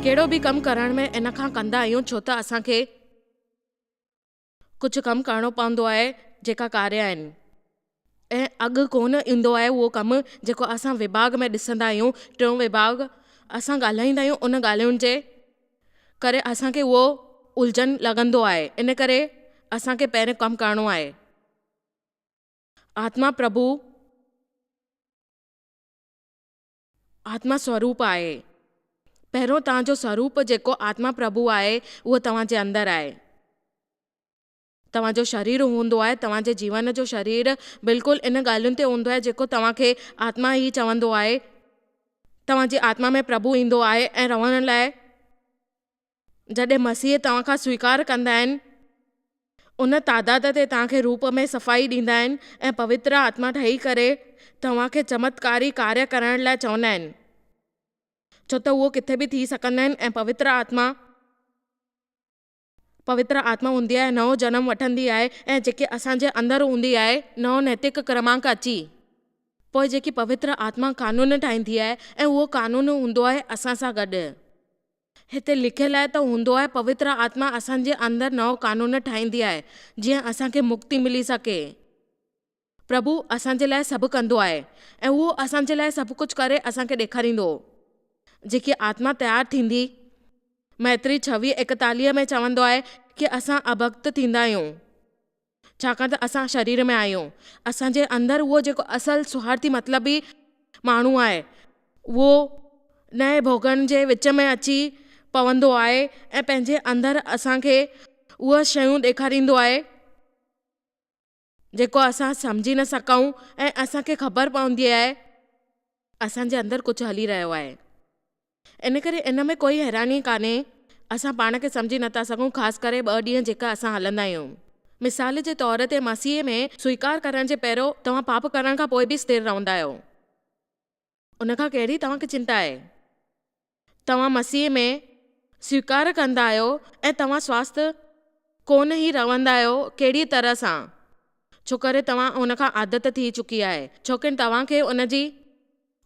कहिड़ो बि कमु करण में इन खां कंदा आहियूं छो त असांखे कुझु कमु करिणो पवंदो आहे जेका कार्य आहिनि ऐं अॻु कोन ईंदो आहे उहो कमु जेको असां विभाग में ॾिसंदा आहियूं। टियों विभाग असां ॻाल्हाईंदा आहियूं उन ॻाल्हियुनि जे करे असांखे उहो उलझन लॻंदो आहे। इन करे असांखे पहिरियों कमु करिणो आहे। आत्मा प्रभु आत्मा स्वरूप आहे। पहिरियों तव्हांजो स्वरूप जेको आत्मा प्रभु आहे उहो तव्हांजे अंदरि आहे। तव्हांजो शरीर हूंदो आहे, तव्हांजे जीवन जो शरीर बिल्कुलु इन ॻाल्हियुनि ते हूंदो आहे जेको तव्हांखे आत्मा ई चवंदो आहे। तव्हांजी आत्मा में प्रभु ईंदो आहे ऐं रहण लाइ जॾहिं मसीह तव्हांखां स्वीकार कंदा आहिनि उन तादाद ते तव्हांखे रूप में सफ़ाई ॾींदा आहिनि ऐं पवित्र आत्मा ठही करे तव्हांखे चमत्कारी कार्य करण लाइ चवंदा आहिनि, छो त उहो किथे बि थी सघंदा आहिनि। ऐं पवित्र आत्मा हूंदी आहे, नओं जनम वठंदी आहे ऐं जेके असांजे अंदरि हूंदी आहे नओं नैतिक क्रमांक अची पोइ जेकी पवित्र आत्मा कानून ठाहींदी आहे ऐं उहो कानून हूंदो आहे असां सां गॾु। हिते लिखियलु आहे त हूंदो आहे पवित्र आत्मा असांजे अंदरि नओं कानून ठाहींदी आहे जीअं असांखे मुक्ति मिली सघे। प्रभु असांजे लाइ सभु कंदो आहे ऐं उहो असांजे लाइ सभु कुझु करे असांखे ॾेखारींदो। जेकी आत्मा तयारु थींदी मैत्री 26:41 में चवंदो आहे कि असां अभक्त थींदा आहियूं छाकाणि त असां शरीर में आहियूं। असांजे अंदरि उहो जेको असल स्वार्थी मतलबी माण्हू आहे उहो नए भोगन जे विच में अची पवंदो आहे ऐं पंहिंजे अंदरि असांखे उहे शयूं ॾेखारींदो आहे जेको असां सम्झी न सघूं ऐं असांखे ख़बर पवंदी आहे असांजे अंदरि कुझु हली रहियो आहे। इन करे इन में कोई हैरानी कान्हे, असां पाण खे सम्झी नथा सघूं, ख़ासि करे 2 ॾींहं जेका असां हलंदा आहियूं। मिसाल जे तौर ते मसीह में स्वीकार करण जे पहिरियों तव्हां पाप करण खां पोइ बि स्थिर रहंदा आहियो। उनखां कहिड़ी तव्हांखे चिंता आहे? तव्हां मसीह में स्वीकार कंदा आहियो ऐं तव्हां स्वास्थ्य कोन ई रहंदा आहियो कहिड़ी तरह सां, छो करे तव्हां उनखां आदत थी चुकी आहे। छोकिन तव्हांखे उनजी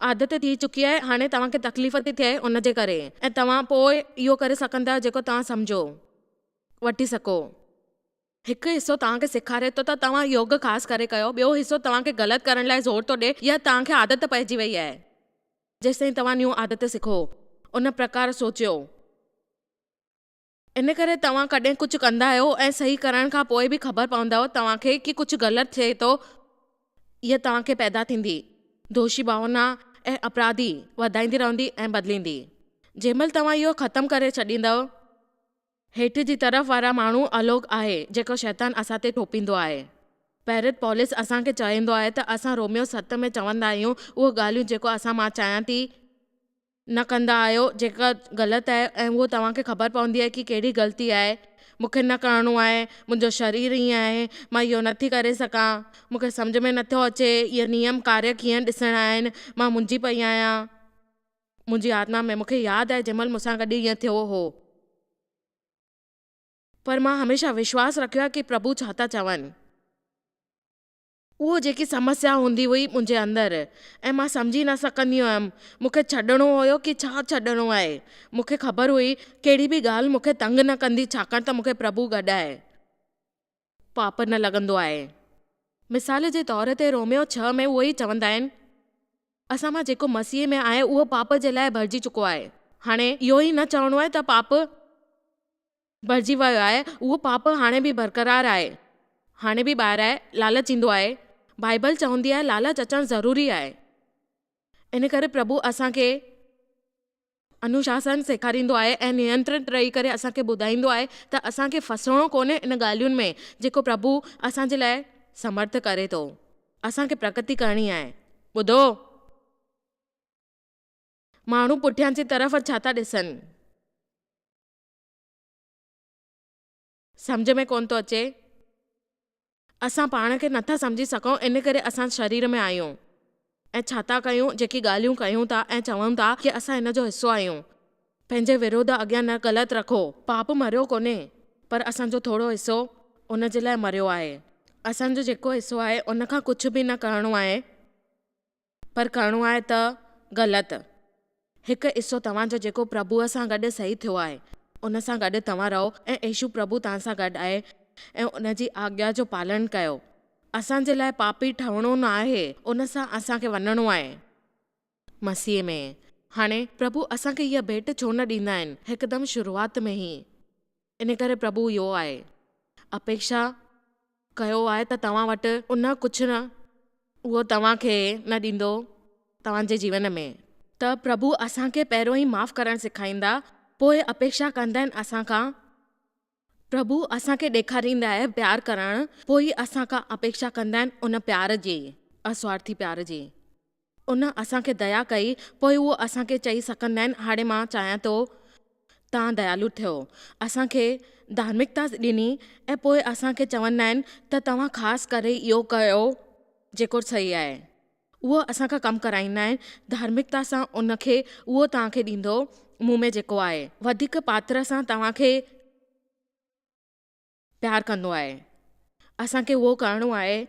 आदत थी चुकी आहे, हाणे तव्हांखे तकलीफ़ थी थिए उन जे करे ऐं तव्हां पोइ इहो करे सघंदा आहियो जेको तव्हां सम्झो वठी सघो। हिकु हिसो तव्हांखे सेखारे थो त तव्हां योग ख़ासि करे कयो, ॿियो हिसो तव्हांखे ग़लति करण लाइ ज़ोर थो ॾिए या तव्हांखे आदत पइजी वई आहे। जेसिताईं तव्हां न्यू आदत सिखो उन प्रकार सोचियो। इन करे तव्हां कॾहिं कुझु कंदा आहियो ऐं सही करण खां पोइ बि ख़बर पवंदव तव्हांखे कि कुझु ग़लति थिए थो, इहा तव्हांखे पैदा थींदी दोषी भावना ऐं अपराधी वधाईंदी रहंदी ऐं बदिलींदी। जंहिंमहिल तव्हां इहो ख़तमु करे छॾींदव, हेठि जी तरफ़ वारा माण्हू अलोक आहे जेको शैतान असां ते थोपींदो आहे। पहिरियों पौलुस असांखे चवंदो आहे त असां रोमियो 7 में चवंदा आहियूं उहे ॻाल्हियूं जेको असां मां चाहियां थी न कंदा आहियो जेका ग़लति आहे ऐं उहो तव्हांखे ख़बर पवंदी आहे कि कहिड़ी ग़लती आहे। मूंखे न करिणो आहे, मुंहिंजो शरीर ईअं आहे, मां इहो नथी करे सघां, मूंखे सम्झ में नथो अचे इहे नियम कार्य कीअं ॾिसणा आहिनि, मां मुंझी पई आहियां मुंहिंजी आत्मा में। मूंखे यादि आहे जंहिंमहिल मूंसां गॾु ईअं थियो हो, पर मां हमेशह विश्वास रखियो आहे कि प्रभु छा था चवनि। उहो जेकी समस्या हूंदी हुई मुंहिंजे अंदरि ऐं मां सम्झी न सघंदी हुयमि मूंखे छॾिणो हुयो कि छा छॾिणो आहे। मूंखे ख़बर हुई कहिड़ी बि ॻाल्हि मूंखे तंग न कंदी छाकाणि त मूंखे प्रभु गॾु आहे, पाप न लॻंदो आहे। मिसाल जे तौर ते रोमियो 6 में उहो ई चवंदा आहिनि असां मां जेको मसीह में आहे उहो पाप जे लाइ भरिजी चुको आहे। हाणे इहो ई न चवणो आहे त पाप भरिजी वियो आहे, उहो पाप हाणे बि बरक़रार आहे, हाणे बि ॿाहिरि आहे, लालच ईंदो आहे। बाइबल चवंदी आहे लालच अचणु ज़रूरी आहे। इन करे प्रभु असांखे अनुशासन सेखारींदो आहे ऐं नियंत्रित रही करे असांखे ॿुधाईंदो आहे त असांखे फसणो कोन्हे इन ॻाल्हियुनि में जेको प्रभु असांजे लाइ समर्थ करे थो। असांखे प्रगति करणी आहे। ॿुधो, माण्हू पुठियां जी तरफ़ छा था ॾिसनि, सम्झ में कोन थो अचे। असां पाण खे नथा सम्झी सघूं, इन करे असां शरीर में आहियूं ऐं छा था कयूं, जेकी ॻाल्हियूं कयूं था ऐं चवूं था कि असां हिन जो हिसो आहियूं। पंहिंजे विरोध अॻियां न ग़लति रखो। पाप मरियो कोन्हे, पर असांजो थोरो हिसो उन जे लाइ मरियो आहे। असांजो जेको हिसो आहे उन खां कुझु बि न करिणो आहे, पर करिणो आहे त ग़लति। हिकु हिसो तव्हांजो जेको प्रभुअ सां गॾु सही थियो आहे उन सां गॾु तव्हां रहो ऐं यीशु प्रभु तव्हां सां गॾु आहे ऐं उन जी आज्ञा जो पालन कयो। असांजे लाइ पापी ठहिणो न आहे, उन सां असांखे वञिणो आहे मसीह में। हाणे प्रभु असांखे इहा भेंट छो न ॾींदा आहिनि हिकदमि शुरूआति में ई? इन करे प्रभु इहो आहे, अपेक्षा कयो आहे त तव्हां वटि उन कुझु न उहो तव्हांखे न ॾींदो तव्हांजे जीवन में। त प्रभु असांखे पहिरियों ई माफ़ु करणु सेखारींदा, पोइ अपेक्षा कंदा आहिनि असांखां। प्रभु असांखे ॾेखारींदा आहे प्यारु करणु, पोइ असांखां अपेक्षा कंदा आहिनि उन प्यार जी, अस्वार्थी प्यार जी। उन असांखे दया कई, पोइ उहो असांखे चई सघंदा आहिनि हाणे मां चाहियां थो तव्हां दयालु थियो। असांखे धार्मिकता ॾिनी ऐं पोइ असांखे चवंदा आहिनि त तव्हां ख़ासि करे इहो कयो जेको सही आहे। उहो असांखां कमु कराईंदा आहिनि धार्मिकता सां, उनखे उहो तव्हांखे ॾींदो मुंहुं में जेको आहे, वधीक पात्र सां तव्हांखे प्यारु कंदो आहे। असांखे उहो करिणो आहे,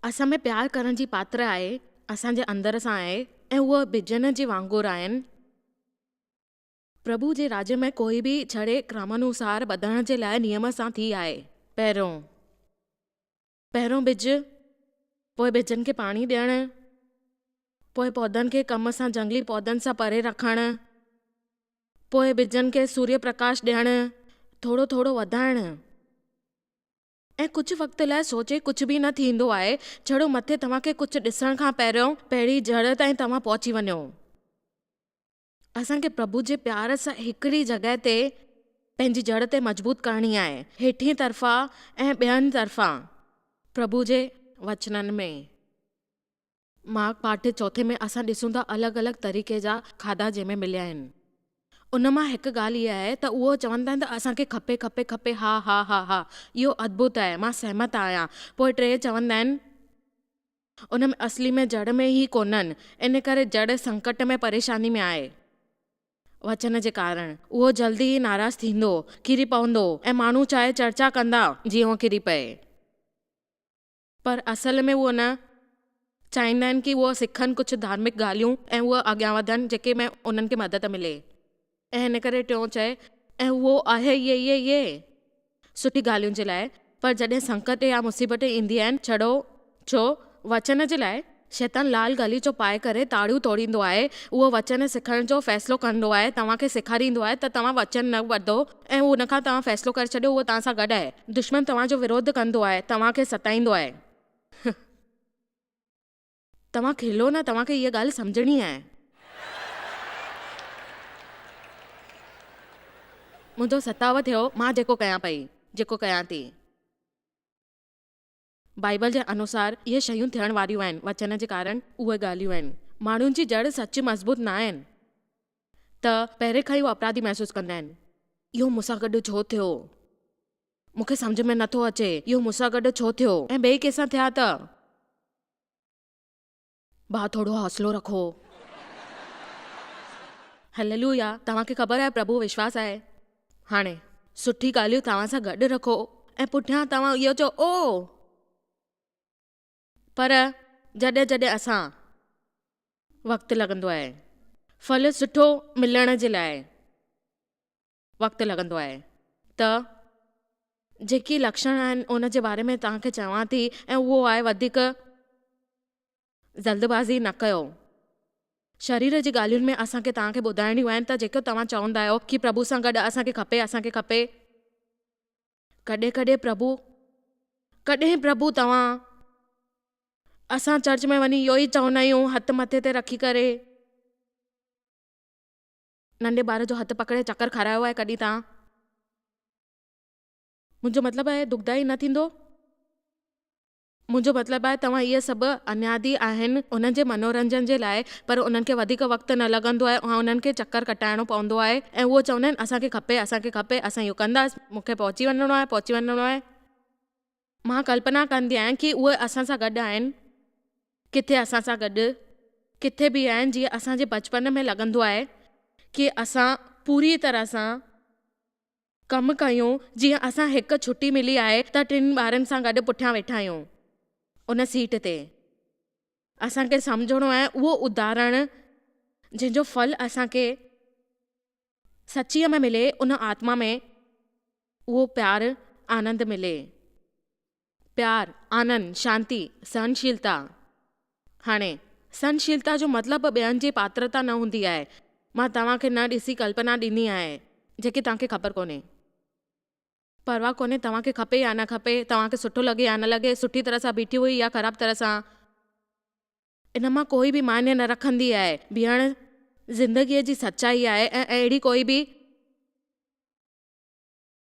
असां में प्यारु करण जी पात्र आहे, असांजे अंदर सां आहे ऐं उहो बिजन जे वांगुरु आहिनि। प्रभु जे राज्य में कोई बि छड़े क्रमानुसार ॿधण जे लाइ नियम सां थी आहे। पहिरों बिज, पोइ बिजनि खे पाणी ॾियणु, पोइ पौधनि खे कम सां जंगली पौधनि सां परे रखणु, पोइ बिजनि खे सूर्य प्रकाश ॾियणु, थोरो थोरो वधाइणु ऐं कुझु वक़्त लाइ सोचे कुझु बि न थींदो आहे, छड़ो मथे तव्हांखे कुझु ॾिसण खां पहिरीं जड़ ताईं तव्हां पहुची वञो। असांखे प्रभु जे प्यार सां हिकिड़ी जॻह ते पंहिंजी जड़ ते मज़बूत करणी आहे, हेठीं तरफ़ां ऐं ॿियनि तरफ़ां। प्रभु जे वचननि में मार्क पाठ 4 में असां ॾिसूं था अलॻि अलॻि तरीक़े जा खाधा जंहिंमें मिलिया आहिनि। उन मां हिकु ॻाल्हि इहा आहे त उहो चवंदा आहिनि त असांखे खपे खपे खपे, हा हा हा हा, इहो अद्भुत आहे, मां सहमत आहियां। पोइ टे चवंदा आहिनि उन में असली में जड़ में ई कोन्हनि, इन करे जड़ संकट में परेशानी में आहे। वचन जे कारण उहो जल्दी ई नाराज़ थींदो, किरी पवंदो ऐं माण्हू चाहे चर्चा कंदा जीअं उहो किरी पए, पर असल में उहो न चाहींदा आहिनि कि उहो सिखनि कुझु धार्मिक ॻाल्हियूं ऐं उहो अॻियां वधनि जेके में उन्हनि खे मदद मिले। ऐं हिन करे टियों चए, ऐं उहो आहे ये सुठी ॻाल्हियुनि जे लाइ, पर जॾहिं संकट या मुसीबत ईंदी आहिनि छो वचन जे लाइ शैतान लाल गलीचो पाए करे ताड़ियूं तोड़ींदो आहे। उहो वचन सिखण जो फ़ैसिलो कंदो आहे, तव्हांखे सेखारींदो आहे त तव्हां वचन न वठो ऐं उन खां तव्हां फ़ैसिलो करे छॾियो उहो तव्हां सां गॾु आहे। दुश्मन तव्हांजो विरोध कंदो आहे, तव्हांखे सताईंदो आहे। तव्हां खिलो न, तव्हांखे इहा ॻाल्हि सम्झणी आहे। मुंहिंजो सताव थियो मां जेको कयां थी। बाइबल जे अनुसार इहे शयूं थियण वारियूं आहिनि, वचन जे कारण उहे ॻाल्हियूं आहिनि। माण्हुनि जी जड़ सच मज़बूत न आहिनि त पहिरें खां ई उहे अपराधी महसूसु कंदा आहिनि। इहो मूंसां गॾु छो थियो, मूंखे सम्झ में नथो अचे, इहो मूंसां गॾु छो थियो, ऐं ॿिए कंहिंसां थिया त भाउ थोरो हौसलो रखो। हालेलुया, तव्हांखे ख़बर आहे प्रभु विश्वास आहे। हाणे सुठी ॻाल्हियूं तव्हां सां गॾु रखो ऐं पुठियां तव्हां इहो चओ ओ, पर जॾहिं असां वक़्तु लॻंदो आहे, फल सुठो मिलण जे लाइ वक़्तु लॻंदो आहे, त जेकी लक्षण आहिनि उन जे बारे में तव्हांखे चवां थी, ऐं उहो आहे वधीक जल्दबाज़ी न कयो। शरीर जी ॻाल्हियुनि में असांखे तव्हांखे ॿुधाइणियूं आहिनि त जेको तव्हां चवंदा आहियो कि प्रभु सां गॾु असांखे खपे। कॾहिं प्रभु तव्हां असां चर्च में वञी इहो ई चवंदा आहियूं हथ मथे ते रखी करे, नंढे ॿार जो हथु पकड़े चकर खारायो आहे कॾहिं तव्हां? मुंहिंजो मतिलबु आहे दुखदाई न थींदो। मुंहिंजो मतिलबु आहे तव्हां इहे सभु अन्यादी आहिनि उन्हनि जे मनोरंजन जे लाइ, पर उन्हनि खे वधीक वक़्तु न लॻंदो आहे ऐं उन्हनि खे चकर कटाइणो पवंदो आहे ऐं उहो चवंदा आहिनि असांखे खपे, असां इहो कंदासीं, मूंखे पहुची वञिणो आहे। मां कल्पना कंदी आहियां कि उहे असां सां गॾु आहिनि, किथे असां सां गॾु किथे बि आहिनि, जीअं असांजे बचपन में लॻंदो आहे कि असां पूरी तरह सां कमु कयूं, जीअं असां हिकु छुटी मिली आहे त 3 ॿारनि सां गॾु पुठियां वेठा आहियूं उन सीट ते। असांखे सम्झणो आहे उहो उदाहरण जंहिंजो फल असांखे सच्चीअ में मिले, उन आत्मा में उहो प्यार आनंद मिले। प्यार, आनंद, शांती, सहनशीलता। हाणे सहनशीलता जो मतिलबु ॿियनि जी पात्रता न हूंदी आहे। मां तव्हांखे न ॾिसी कल्पना ॾिनी आहे जेकी तव्हांखे ख़बर कोन्हे। परवाह कोन्हे तव्हांखे खपे या न खपे, तव्हांखे सुठो लॻे या न लॻे, सुठी तरह सां बीठी हुई या ख़राब तरह सां, इन मां कोई बि मान्य न रखंदी आहे। बीहण ज़िंदगीअ जी सच्चाई आहे ऐं अहिड़ी कोई बि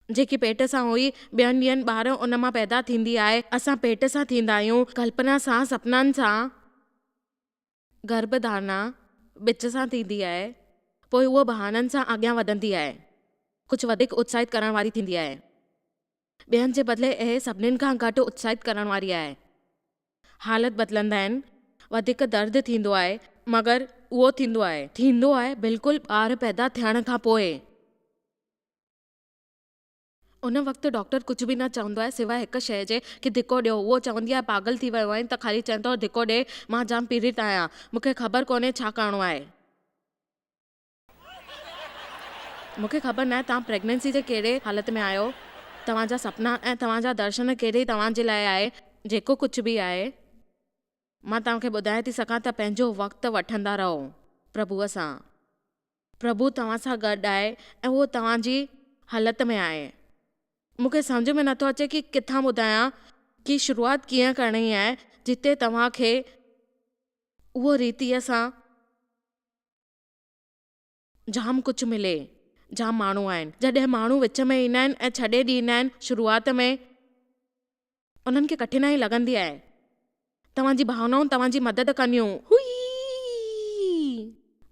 जेकी पेट सां हुई ॿियनि ॾींहंनि ॿार उन मां पैदा थींदी आहे। असां पेट सां थींदा आहियूं, कल्पना सां, सपननि सां, गर्भधारणा विच सां थींदी आहे, पोइ उहो बहाननि सां अॻियां वधंदी आहे, कुझु वधीक उत्साहित करण वारी थींदी आहे। ॿियनि जे बदिले इहे सभिनीनि खां घटि उत्साहित करण वारी आहे। हालत बदिलंदा आहिनि, वधीक दर्द थींदो आहे, मगर उहो थींदो आहे बिल्कुलु ॿार पैदा थियण खां पोइ। उन वक़्तु डॉक्टर कुझु बि न चवंदो आहे सिवाय हिकु शइ जे कि धिको ॾियो। उहो चवंदी आहे पागल थी वियो आहिनि त ख़ाली चवंदो धिको ॾे, मां जाम पीड़ित आहियां, मूंखे ख़बर कोन्हे छा करिणो आहे। मूंखे ख़बर न आहे तव्हां प्रेगनेंसी जे कहिड़े हालत में आहियो, तव्हांजा सपना ऐं तव्हांजा दर्शन कहिड़े तव्हांजे लाइ आहे। जेको कुझु बि आहे, मां तव्हांखे ॿुधाए थी सघां त पंहिंजो वक़्तु वठंदा रहो प्रभुअ सां। प्रभु तव्हां सां गॾु आहे ऐं उहो तव्हांजी हालत में आहे। मूंखे सम्झ में नथो अचे कि किथां ॿुधायां कि शुरूआति कीअं करणी आहे जिते तव्हांखे उहो रीतिअ सां जाम कुझु मिले। जाम माण्हू आहिनि, जॾहिं माण्हू विच में ईंदा आहिनि ऐं छॾे ॾींदा आहिनि, शुरूआति में उन्हनि खे कठिनाई लॻंदी आहे। तव्हांजी भावनाऊं तव्हांजी मदद कंदियूं। हुई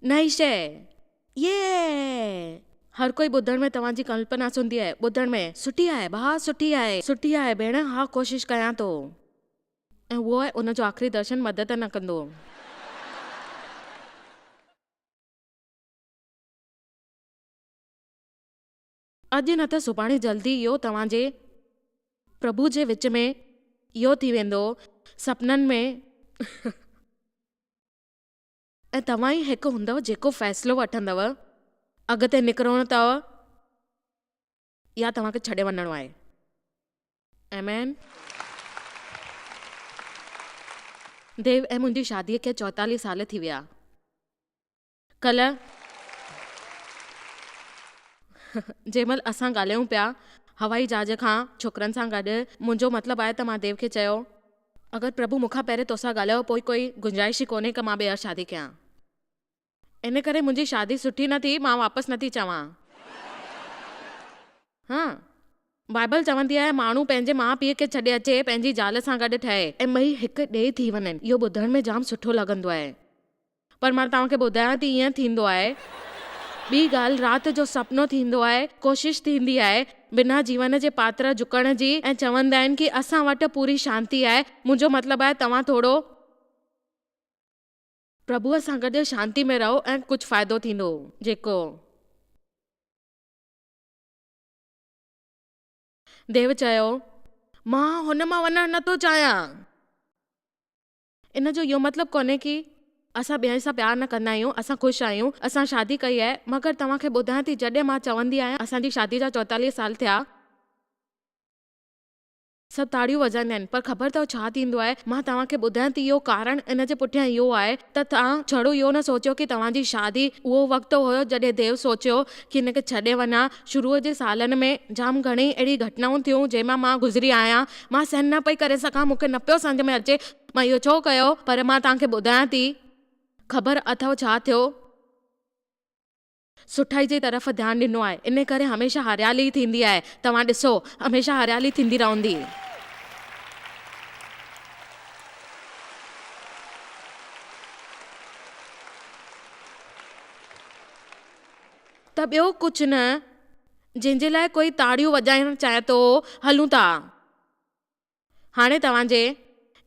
नई शइ, ये हर कोई ॿुधण में तव्हांजी कल्पना हूंदी आहे, ॿुधण में सुठी आहे भाउ, सुठी आहे भेण, हा कोशिशि कयां थो, ऐं उहो आहे उनजो आख़िरी दर्शन मदद न कंदो। अॼु न त सुभाणे जल्दी इहो तव्हांजे प्रभु जे विच में इहो थी वेंदो, सपननि में ऐं तव्हां ई हिकु हूंदव जेको फ़ैसिलो वठंदव अॻिते निकिरणो अथव या तव्हांखे छॾे वञिणो आहे। आमेन। देव ऐं मुंहिंजी शादीअ खे 44 साल थी विया। कल्ह जंहिंमहिल असां ॻाल्हायूं पिया हवाई जहाज खां छोकिरनि सां गॾु, मुंहिंजो मतिलबु आहे त मां देव खे चयो अगरि प्रभु मूंखां पहिरें तोसां ॻाल्हायो पोइ कोई गुंजाइश ई कोन्हे कि मां ॿीहर शादी कयां। इन करे मुंहिंजी शादी सुठी न थी, मां वापसि नथी चवां। हा, बाइबल चवंदी आहे माण्हू पंहिंजे माउ पीउ खे छॾे अचे, पंहिंजी ज़ाल सां गॾु ठहे ऐं ॿई हिकु ॾे थी वञनि। इहो ॿुधण में जाम सुठो लॻंदो आहे, पर मां तव्हांखे ॿुधायां थी ईअं थींदो आहे। ॿी ॻाल्हि, राति जो सपनो थींदो आहे, कोशिशि थींदी आहे बिना जीवन जे पात्र झुकण जी, ऐं चवंदा आहिनि कि असां वटि पूरी शांती आहे। मुंहिंजो मतिलबु आहे तव्हां थोरो प्रभुअ सां गॾु शांती में रहो ऐं कुझु फ़ाइदो थींदो। जेको देव चयो मां हुन मां वञणु नथो चाहियां, इन जो इहो मतिलबु कोन्हे कि असां ॿियनि सां प्यार न कंदा आहियूं, असां ख़ुशि आहियूं, असां शादी कई आहे। मगर तव्हांखे ॿुधायां थी जॾहिं मां चवंदी आहियां असांजी शादी जा 44 साल थिया, सभु ताड़ियूं वॼाईंदा आहिनि, पर ख़बर अथव छा थींदो आहे? मां तव्हांखे ॿुधायां थी इहो कारण इन जे पुठियां इहो आहे त तव्हां छड़ो इहो न सोचियो कि तव्हांजी शादी उहो वक़्तु हुयो जॾहिं देव सोचियो कि हिनखे छॾे वञा। शुरूअ जे सालनि में जाम घणेई अहिड़ी घटनाऊं थियूं जंहिंमां मां गुज़री आहियां। मां सहन न पई करे सघां, मूंखे न पियो सम्झ में अचे मां इहो छो कयो, पर मां तव्हांखे ॿुधायां थी ख़बर अथव छा थियो? सुठाई जी तरफ़ ध्यानु ॾिनो आहे, इन करे हमेशह हरियाली थींदी आहे। तव्हां ॾिसो हमेशह हरियाली थींदी रहंदी। त ॿियो कुझु न, जंहिंजे लाइ कोई ताड़ियूं वॼाइणु चाहे थो, हलूं था। हाणे तव्हांजे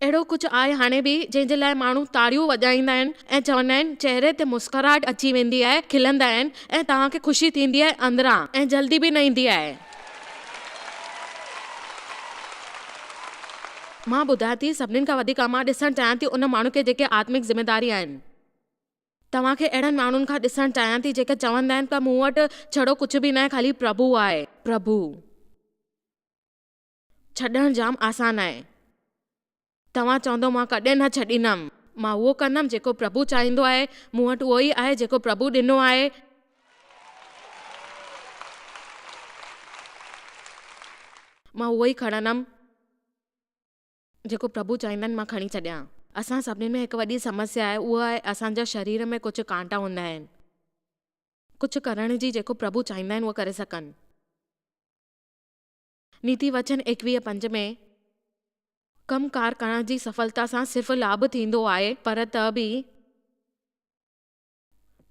अहिड़ो कुझु आहे हाणे बि जंहिंजे लाइ माण्हू ताड़ियूं वॼाईंदा आहिनि ऐं चवंदा आहिनि चहिरे ते मुस्कुराहट अची वेंदी आहे, खिलंदा आहिनि ऐं तव्हांखे ख़ुशी थींदी आहे अंदरां, ऐं जल्दी बि न ईंदी आहे। मां ॿुधायां थी सभिनीनि खां वधीक मां ॾिसणु चाहियां थी उन माण्हू खे जेके आत्मिक ज़िमेदारी आहिनि। तव्हांखे अहिड़नि माण्हुनि खां ॾिसणु चाहियां थी जेके चवंदा आहिनि त मूं वटि छड़ो कुझु बि न आहे, ख़ाली प्रभु आहे। प्रभु छॾणु जाम आसान आहे। तव्हां चवंदो मां कॾहिं न छॾींदमि, मां उहो कंदमि जेको प्रभु चाहींदो आहे। मूं वटि उहो ई आहे जेको प्रभु ॾिनो आहे। मां उहो ई खणंदमि जेको प्रभु चाहींदा आहिनि, मां खणी छॾियां। असां सभिनीनि में हिकु वॾी समस्या आहे, उहा आहे असांजा शरीर में कुझु कांटा हूंदा आहिनि, कुझु करण जी जेको प्रभु चाहींदा आहिनि उहो करे सघनि। नीति वचन 21:5 में कमकार करण जी सफलता सां सिर्फ़ु लाभ थींदो आहे,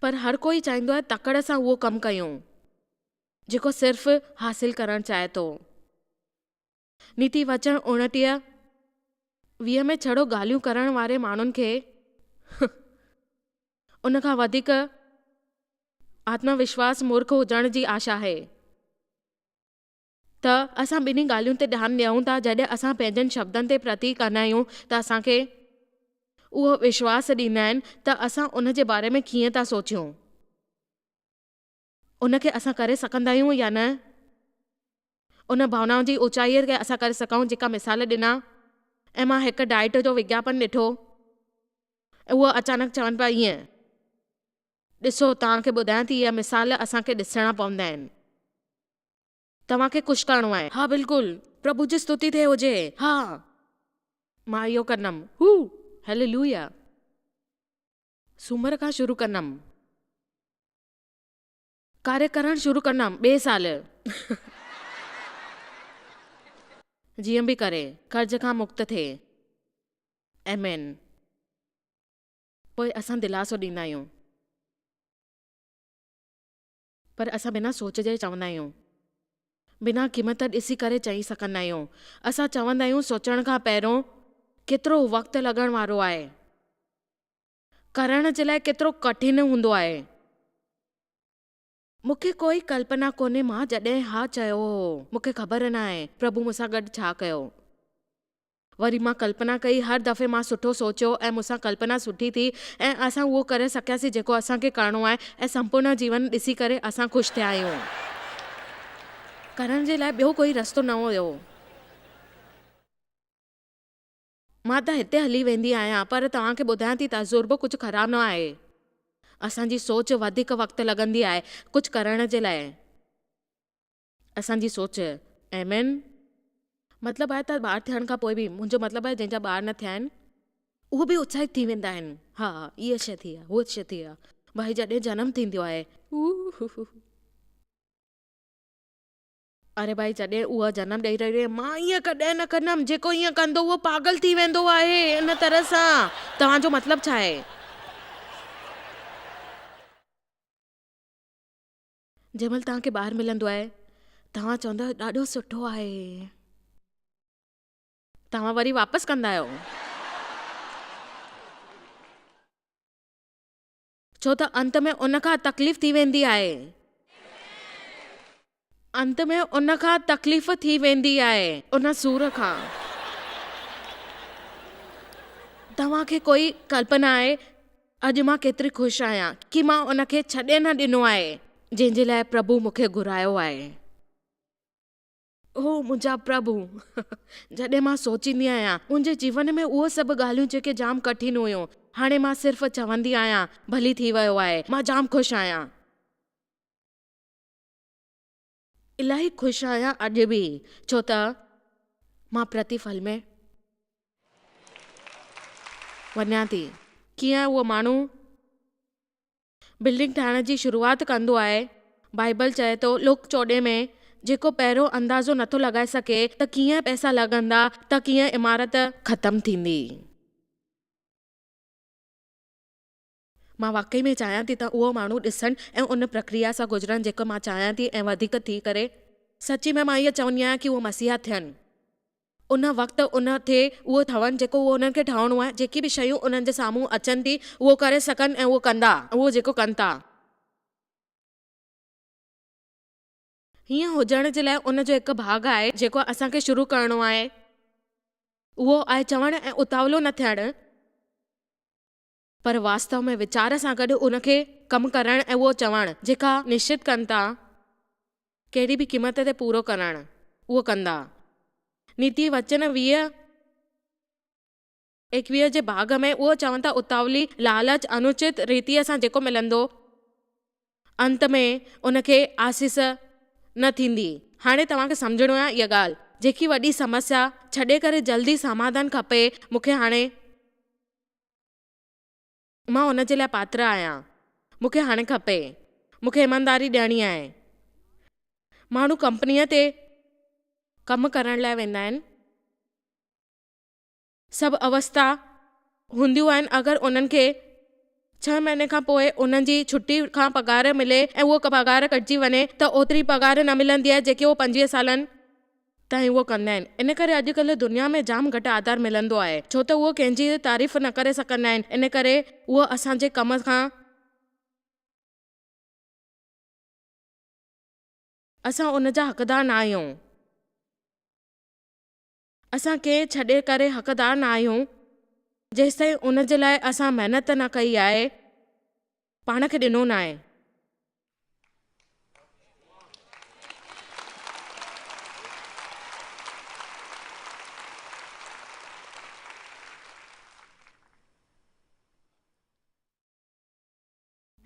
पर हर कोई चाहींदो आहे तकड़ सां उहो कमु कयूं जेको सिर्फ़ु हासिल करणु चाहे थो। नीति वचन 29:20 में छड़ो ॻाल्हियूं करण वारे माण्हुनि खे उन खां वधीक आत्मविश्वास मूर्ख हुजण जी आशा आहे। त असां ॿिन्ही ॻाल्हियुनि ते ध्यानु ॾियूं था। जॾहिं असां पंहिंजनि शब्दनि ते प्रतीक कंदा आहियूं त असांखे उहो विश्वास ॾींदा आहिनि त असां उन जे बारे में कीअं था सोचियूं, उनखे असां करे सघंदा आहियूं या न। उन भावनाउनि जी ऊचाईअ खे असां करे सघूं जेका मिसाल ॾिना। ऐं मां हिकु डाइट जो विज्ञापन ॾिठो, उहो अचानक चवनि पिया ईअं, ॾिसो तव्हांखे ॿुधायां थी, इहा मिसाल असांखे ॾिसणा पवंदा आहिनि। तव्हांखे कुझु करिणो आहे, हा बिल्कुलु, प्रभु जी स्तुति थिए हुजे, हा मां इहो कंदमि, हालेलुया। सूमर खां शुरू कंदमि, कार्य करणु शुरू कंदमि, ॿिए साल जीअं बि करे कर्ज़ खां मुक्त थिए। आमीन। पोइ असां दिलासो ॾींदा आहियूं, पर असां बिना सोच जे चवंदा आहियूं, बिना क़ीमत ॾिसी करे चई सघंदा आहियूं। असां चवंदा आहियूं सोचण खां पहिरियों केतिरो वक़्तु लॻण वारो आहे, करण जे लाइ केतिरो कठिन हूंदो आहे। मूंखे कोई कल्पना कोन्हे मां जॾहिं हा चयो हो, मूंखे ख़बर न आहे प्रभु मूंसां गॾु छा कयो। वरी मां कल्पना कई, हर दफ़े मां सुठो सोचियो ऐं मूंसां कल्पना सुठी थी ऐं असां उहो करे सकियासीं जेको असांखे करिणो आहे ऐं संपूर्ण जीवन ॾिसी करे असां ख़ुशि थिया आहियूं। करण जे लाइ ॿियो कोई रस्तो न हुयो। मां त हिते हली वेंदी आहियां, पर तव्हांखे ॿुधायां थी तजुर्बो कुझु ख़राबु न आहे। असांजी सोच वधीक वक़्तु लॻंदी आहे कुझु करण जे लाइ। असांजी सोच, आमीन। मतिलबु आहे त ॿार थियण खां पोइ बि, मुंहिंजो मतिलबु आहे जंहिंजा ॿार न थिया आहिनि उहे बि उत्साहित थी वेंदा आहिनि। हा इहा शइ थी आहे, उहा शइ थी आहे, भाई जॾहिं जनमु थींदो आहे, अरे भाई जॾहिं उहा जनमु ॾेई रही आहे, मां ईअं कॾहिं न कंदमि, जेको ईअं कंदो उहो पागल थी वेंदो आहे। इन तरह सां तव्हांजो मतिलबु छा आहे? जंहिंमहिल तव्हांखे ॿारु मिलंदो आहे तव्हां चवंदा आहियो ॾाढो सुठो आहे, तव्हां वरी वापसि कंदा आहियो, छो त अंत में उन खां तकलीफ़ थी वेंदी आहे। अंत में उन खां तकलीफ़ थी वेंदी आहे, उन सूर खां। तव्हांखे कोई कल्पना आहे अॼु मां केतिरी ख़ुशि आहियां कि मां उनखे छॾे न ॾिनो आहे जंहिंजे लाइ प्रभु मूंखे घुरायो आहे। ओ मुंहिंजा प्रभु जॾहिं मां सोचींदी आहियां मुंहिंजे जीवन में उहो सभु ॻाल्हियूं जेके जाम कठिन हुयूं, हाणे मां सिर्फ़ु चवंदी आहियां भली थी वियो आहे, मां जाम ख़ुशि आहियां, इलाही ख़ुशि आहियां अॼु बि, छो त मां प्रतिफल में वञा थी। कीअं उहो माण्हू बिल्डिंग ठाहिण जी शुरूआति कंदो आहे, बाइबल चए थो लुक 14 में, जेको पहिरियों अंदाज़ो नथो लॻाए सघे त कीअं पैसा लॻंदा, त कीअं इमारत ख़तमु थींदी। मां वाकई में चाहियां थी त उहो माण्हू ॾिसनि ऐं उन प्रक्रिया सां गुज़रनि जेको मां चाहियां थी, ऐं वधीक थी करे सची में मां इहा चवंदी आहियां कि उहो मसीहा थियनि, उन वक़्तु उन थिए उहो ठहनि जेको उहो उन्हनि खे ठहणो आहे। जेकी बि शयूं उन्हनि जे साम्हूं अचनि थी उहो करे सघनि ऐं उहो कंदा, उहो जेको कनि था। हीअं हुजण जे लाइ उन जो हिकु भाग आहे जेको असांखे शुरू करिणो आहे, उहो आहे चवणु ऐं उतावलो न थियणु। पर वास्तव में वीचार सां गॾु उनखे कमु करणु ऐं उहो चवणु जेका निश्चित कनि था कहिड़ी बि क़ीमत ते पूरो करणु उहो कंदा। नीति वचन 20:21 जे भाग में उहो चवनि था उतावली लालच अनुचित रीतिअ सां जेको मिलंदो अंत में उनखे आसीस न थींदी। हाणे तव्हांखे सम्झणो आहे इहा ॻाल्हि, जेकी वॾी समस्या छॾे करे जल्दी समाधान खपे, मूंखे हाणे मां हुन जे लाइ पात्र आहियां, मूंखे हाणे खपे, मूंखे ईमानदारी ॾियणी आहे। माण्हू कंपनीअ ते कमु करण लाइ वेंदा आहिनि, सभु अवस्था हूंदियूं आहिनि। अगरि उन्हनि खे 6 महीने खां पोइ उन्हनि जी छुटी खां पघार मिले ऐं उहो पघार कटिजी वञे त ओतिरी पघार न मिलंदी आहे जेके उहो 25 सालनि ताईं उहो कंदा आहिनि। इन करे अॼुकल्ह दुनिया में जाम घटि आधार मिलंदो आहे, छो त उहो कंहिंजी तारीफ़ न करे सघंदा आहिनि। इन करे उहो असांजे कम खां असां उन जा हक़दार न आहियूं। असां कंहिं छॾे करे हक़दार न आहियूं जेसिताईं उन जे लाइ असां महिनत न कई आहे, पाण खे ॾिनो न आहे।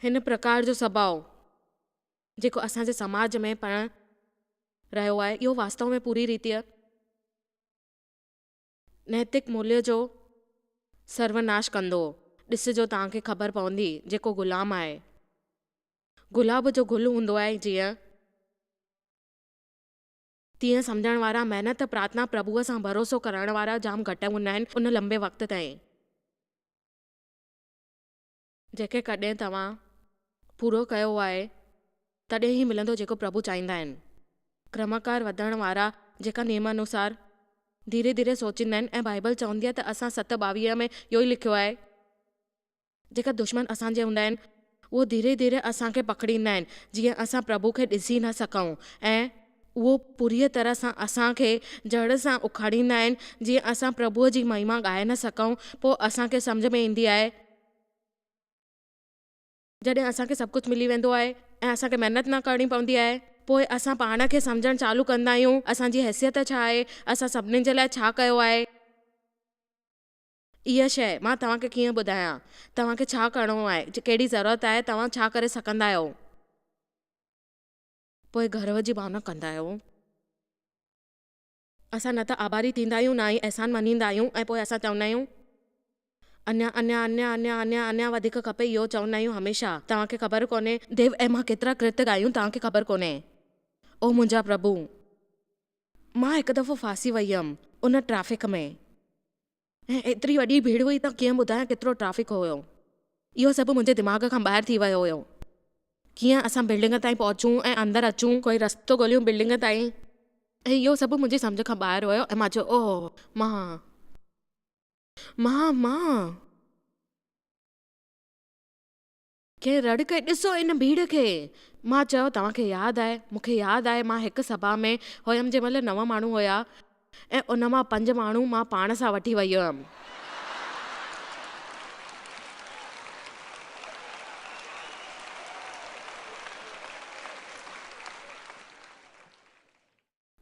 हिन प्रकार जो स्वभाव जेको असांजे समाज में पाण रहियो आहे, इहो वास्तव में पूरी रीतिअ नैतिक मूल्य जो सर्वनाश कंदो। ॾिसिजो, तव्हांखे ख़बर पवंदी, जेको ग़ुलाम आहे, गुलाब जो गुल हूंदो आहे जीअं, तीअं सम्झण वारा महिनत प्रार्थना प्रभुअ सां भरोसो करण वारा जाम घटि हूंदा आहिनि उन लंबे वक़्त ताईं, जेके कॾहिं तव्हां पूरो कयो आहे तॾहिं ई मिलंदो जेको प्रभु चाहींदा आहिनि। क्रमकार वधण वारा जेका नियम अनुसार धीरे धीरे सोचींदा आहिनि, ऐं बाइबल चवंदी आहे त असां 7:22 में इहो ई लिखियो आहे, जेका दुश्मन असांजे हूंदा आहिनि उहो धीरे धीरे असांखे पकड़ींदा आहिनि जीअं असां प्रभु खे ॾिसी न सघूं, ऐं उहो पूरी तरह सां असांखे जड़ सां उखाड़ींदा आहिनि जीअं असां प्रभुअ जी महिमा ॻाए न सघूं। पोइ असांखे सम्झ में ईंदी आहे जॾहिं असांखे सभु कुझु मिली वेंदो आहे ऐं असांखे महिनत न करणी पवंदी आहे, पोइ असां पाण खे सम्झणु चालू कंदा आहियूं असांजी हैसियत छा आहे, असां सभिनीनि जे लाइ छा कयो आहे। इहा शइ मां तव्हांखे कीअं ॿुधायां, तव्हांखे छा करिणो आहे, कहिड़ी ज़रूरत आहे, तव्हां छा करे सघंदा आहियो, पोइ गर्व जी भावना कंदा आहियो। असां न त आभारी थींदा आहियूं, न ई अहसान मञींदा आहियूं, ऐं पोइ असां चवंदा आहियूं अञा अञा अञा अञा अञा अञा वधीक खपे, इहो चवंदा आहियूं हमेशह। तव्हांखे ख़बर कोन्हे देव ऐं मां केतिरा कृत ॻायूं, तव्हांखे ख़बर कोन्हे। ओ मुंहिंजा प्रभु, मां हिकु दफ़ो फासी वई हुयमि उन ट्रैफिक में, ऐं एतिरी वॾी भीड़ हुई त कीअं ॿुधायां केतिरो ट्रैफिक हुयो। इहो सभु मुंहिंजे दिमाग़ खां ॿाहिरि थी वियो हुयो। कीअं असां बिल्डिंग ताईं पहुचूं ऐं अंदरि अचूं, कोई रस्तो ॻोल्हियूं बिल्डिंग ताईं, ऐं इहो सभु मुंहिंजी सम्झ खां ॿाहिरि हुयो। ऐं मां चयो ओह मां कंहिं रड़ कई, ॾिसो इन भीड़ खे। मां चयो तव्हांखे यादि आहे, मूंखे यादि आहे मां हिकु सभा में हुयमि जंहिं महिल 9 माण्हू हुया ऐं उन मां 5 माण्हू मां पाण सां वठी वई हुयमि।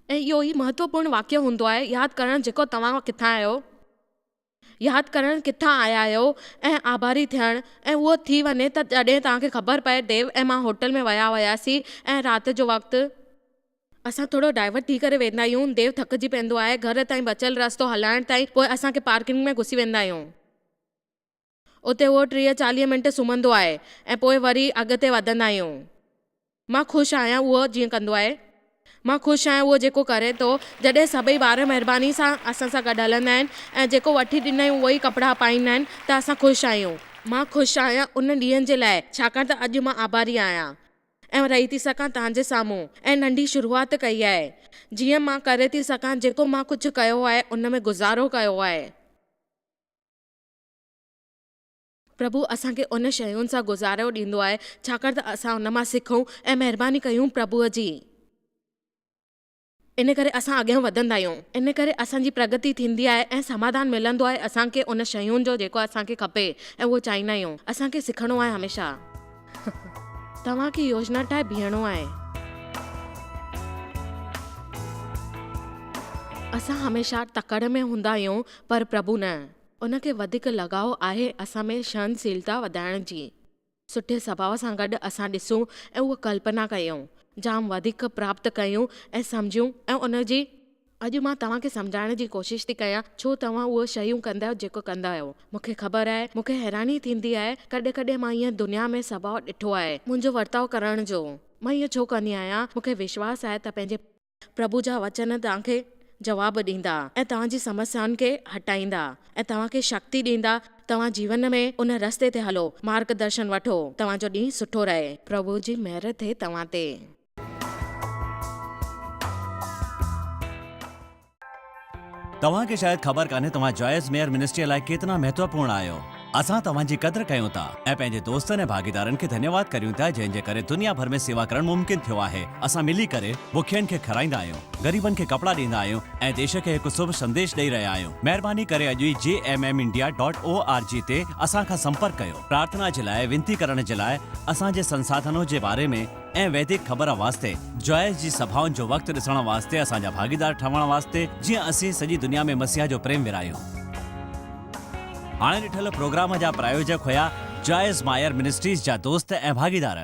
ऐं इहो ई महत्वपूर्ण वाक्य हूंदो आहे, यादि करणु जेको तव्हां किथां आहियो, यादि करणु किथां आया आहियो, ऐं आभारी थियणु। ऐं उहो थी वञे त जॾहिं तव्हांखे ख़बर पए देव ऐं मां होटल में विया हुयासीं ऐं राति जो वक़्तु असां थोरो डाइवर्ट थी करे वेंदा आहियूं, देव थकिजी पवंदो आहे, घर ताईं बचियलु रस्तो हलाइण ताईं, पोइ असांखे पार्किंग में घुसी वेंदा आहियूं, उते उहो 30-40 मिंट सुम्हंदो आहे ऐं पोइ वरी अॻिते वधंदा आहियूं। मां ख़ुशि आहियां उहो जीअं कंदो आहे, मां ख़ुशि आहियां उहो जेको करे थो। जॾहिं सभई ॿार महिरबानी सां असां सां गॾु हलंदा आहिनि ऐं जेको वठी ॾींदा आहियूं उहो ई कपिड़ा पाईंदा आहिनि त असां ख़ुशि आहियूं। मां ख़ुशि आहियां उन ॾींहंनि जे लाइ, छाकाणि त अॼु मां आभारी आहियां ऐं रही थी सघां तव्हांजे साम्हूं ऐं नंढी शुरूआति कई आहे, जीअं मां करे थी सघां, जेको मां कुझु कयो आहे उन में गुज़ारो कयो आहे। प्रभु असांखे उन शयुनि सां गुज़ारो ॾींदो आहे छाकाणि त असां उन मां सिखूं ऐं महिरबानी कयूं प्रभुअ जी। इन करे असां अॻियां वधंदा आहियूं, इन करे असांजी प्रगति थींदी आहे ऐं समाधान मिलंदो आहे असांखे उन शयुनि जो जेको असांखे खपे ऐं उहो चाहींदा आहियूं। असांखे सिखणो आहे हमेशह। तव्हांखे योजना ठाहे बीहणो आहे। असां हमेशह तकड़ में हूंदा आहियूं पर प्रभु न। उनखे वधीक लॻाव आहे असां में सहनशीलता वधाइण जी। सुठे स्वभाव सां गॾु असां ॾिसूं ऐं उहा कल्पना कयूं, जाम वधीक प्राप्त कयूं ऐं सम्झूं ऐं उनजी अॼु मां तव्हांखे सम्झाइण जी कोशिशि थी कयां छो तव्हां उहे शयूं कंदा आहियो जेको कंदा आहियो। मूंखे ख़बर आहे, मूंखे हैरानी थींदी आहे कॾहिं कॾहिं मां ईअं दुनिया में स्वभाव ॾिठो आहे मुंहिंजो वर्ताव करण जो। मां इहो छो कंदी आहियां, मूंखे विश्वास आहे त पंहिंजे प्रभु जा वचन तव्हांखे जवाब ॾींदा ऐं तव्हांजी समस्याउनि खे हटाईंदा ऐं तव्हांखे शक्ति ॾींदा। तव्हां जीवन में उन रस्ते ते हलो, मार्गदर्शन वठो, तव्हांजो ॾींहुं सुठो रहे। प्रभु जी महिर थिए तव्हां ते। तव्हांखे शायदि ख़बर कान्हे तव्हां जॉयस मेयर मिनिस्ट्री लाइ केतिरा महत्वपूर्ण आहियो। असां तव्हांजी क़दुरु कयूं था ऐं पंहिंजे दोस्तनि ऐं भागीदारनि खे धन्यवाद करियूं था जंहिंजे करे दुनिया भर में सेवा करणु मुमकिन थियो आहे। असां मिली करे बुखियनि खे खाराईंदा आहियूं, ग़रीबनि खे कपिड़ा ॾींदा आहियूं ऐं देश खे हिकु शुभ संदेश ॾेई रहिया आहियूं। महिरबानी करे अॼु ई jmmindia.org ते असां खां संपर्क कयो। प्रार्थना जे लाइ, विनती करण जे लाइ, असांजे संसाधनों जे बारे में ऐं वैदिक ख़बर वास्ते, जॉयस जी सभाउनि जो वक़्तु ॾिसण वास्ते, असांजा भागीदार ठहण वास्ते, जीअं असीं सॼी दुनिया में मसीहा जो प्रेम विरायूं। हाणे ॾिठल प्रोग्राम जा प्रायोजक हुया जॉयस मायर मिनिस्ट्रीज़ जा दोस्त ऐं भागीदार।